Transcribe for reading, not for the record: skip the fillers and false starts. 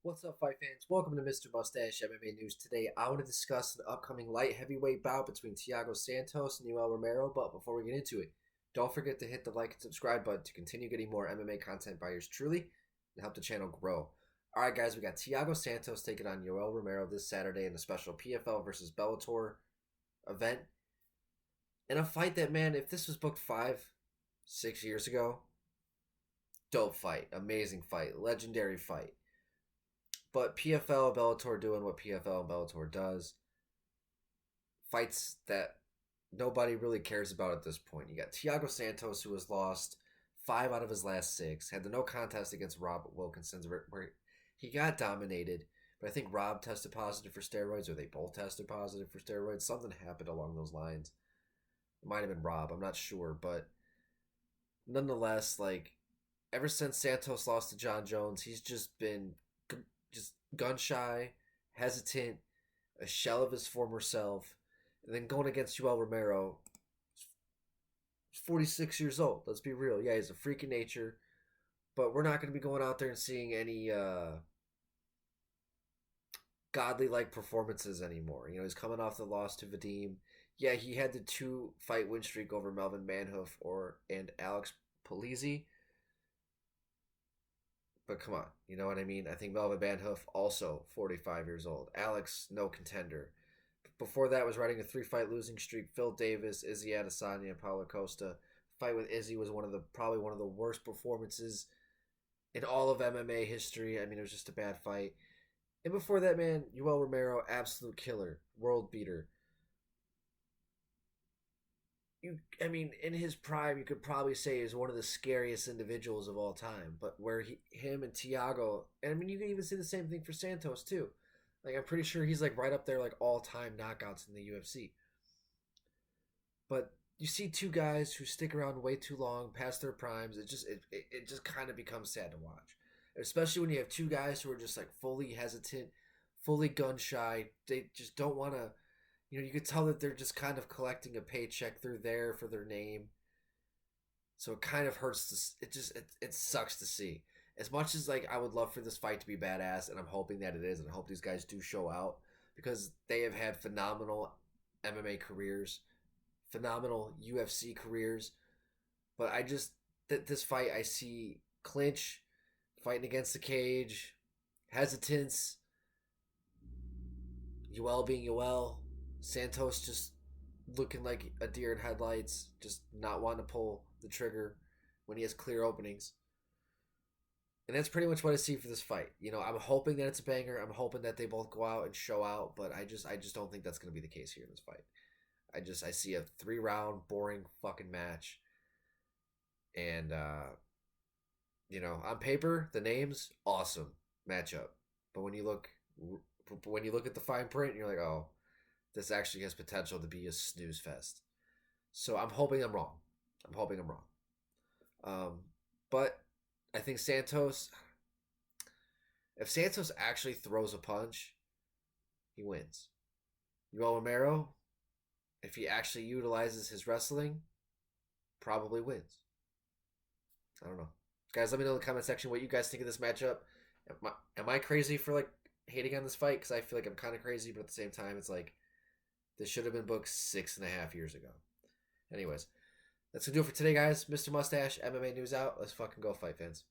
What's up, fight fans? Welcome to Mr. Mustache MMA News. Today, I want to discuss an upcoming light heavyweight bout between Thiago Santos and Yoel Romero. But before we get into it, don't forget to hit the like and subscribe button to continue getting more MMA content by yours truly and help the channel grow. All right, guys, we got Thiago Santos taking on Yoel Romero this Saturday in a special PFL versus Bellator event. In a fight that, man, if this was booked 5-6 years ago, dope fight, amazing fight, legendary fight. But PFL, Bellator doing what PFL and Bellator does. Fights that nobody really cares about at this point. You got Thiago Santos, who has lost 5 out of his last 6. Had the no contest against Rob Wilkinson, where he got dominated. But I think Rob tested positive for steroids, or they both tested positive for steroids. Something happened along those lines. It might have been Rob. I'm not sure. But nonetheless, ever since Santos lost to John Jones, he's just been gun shy, hesitant, a shell of his former self. And then going against Yoel Romero, he's 46 years old. Let's be real. Yeah, he's a freak of nature. But we're not going to be going out there and seeing any godly-like performances anymore. He's coming off the loss to Vadim. Yeah, he had the 2-fight win streak over Melvin Manhoof and Alex Polizzi. But come on, you know what I mean? I think Melvin Manhoof, also 45 years old. Alex, no contender. Before that was riding a 3-fight losing streak. Phil Davis, Izzy Adesanya, and Paulo Costa. Fight with Izzy was probably one of the worst performances in all of MMA history. I mean, it was just a bad fight. And before that, man, Yoel Romero, absolute killer, world beater. In his prime, you could probably say he's one of the scariest individuals of all time. But where him and Thiago, and you can even say the same thing for Santos too. I'm pretty sure he's right up there, all-time knockouts in the UFC. But you see two guys who stick around way too long, past their primes. It just kind of becomes sad to watch, especially when you have two guys who are just fully hesitant, fully gun shy. They just don't want to. You could tell that they're just kind of collecting a paycheck through there for their name. So it kind of hurts. It sucks to see. As much as I would love for this fight to be badass, and I'm hoping that it is, and I hope these guys do show out because they have had phenomenal MMA careers, phenomenal UFC careers. But this fight, I see clinch, fighting against the cage, hesitance, Yoel being Yoel. Santos just looking like a deer in headlights, just not wanting to pull the trigger when he has clear openings. And that's pretty much what I see for this fight. I'm hoping that it's a banger. I'm hoping that they both go out and show out, but I just don't think that's going to be the case here in this fight. I see a 3-round boring fucking match. And on paper, the names awesome matchup. But when you look at the fine print, you're like, "Oh, this actually has potential to be a snooze fest." So I'm hoping I'm wrong. But I think if Santos actually throws a punch, he wins. Yoel Romero, if he actually utilizes his wrestling, probably wins. I don't know. Guys, let me know in the comment section what you guys think of this matchup. Am I crazy for hating on this fight? Because I feel like I'm kind of crazy, but at the same time, it's this should have been booked 6.5 years ago. Anyways, that's going to do it for today, guys. Mr. Mustache, MMA News out. Let's fucking go, fight fans.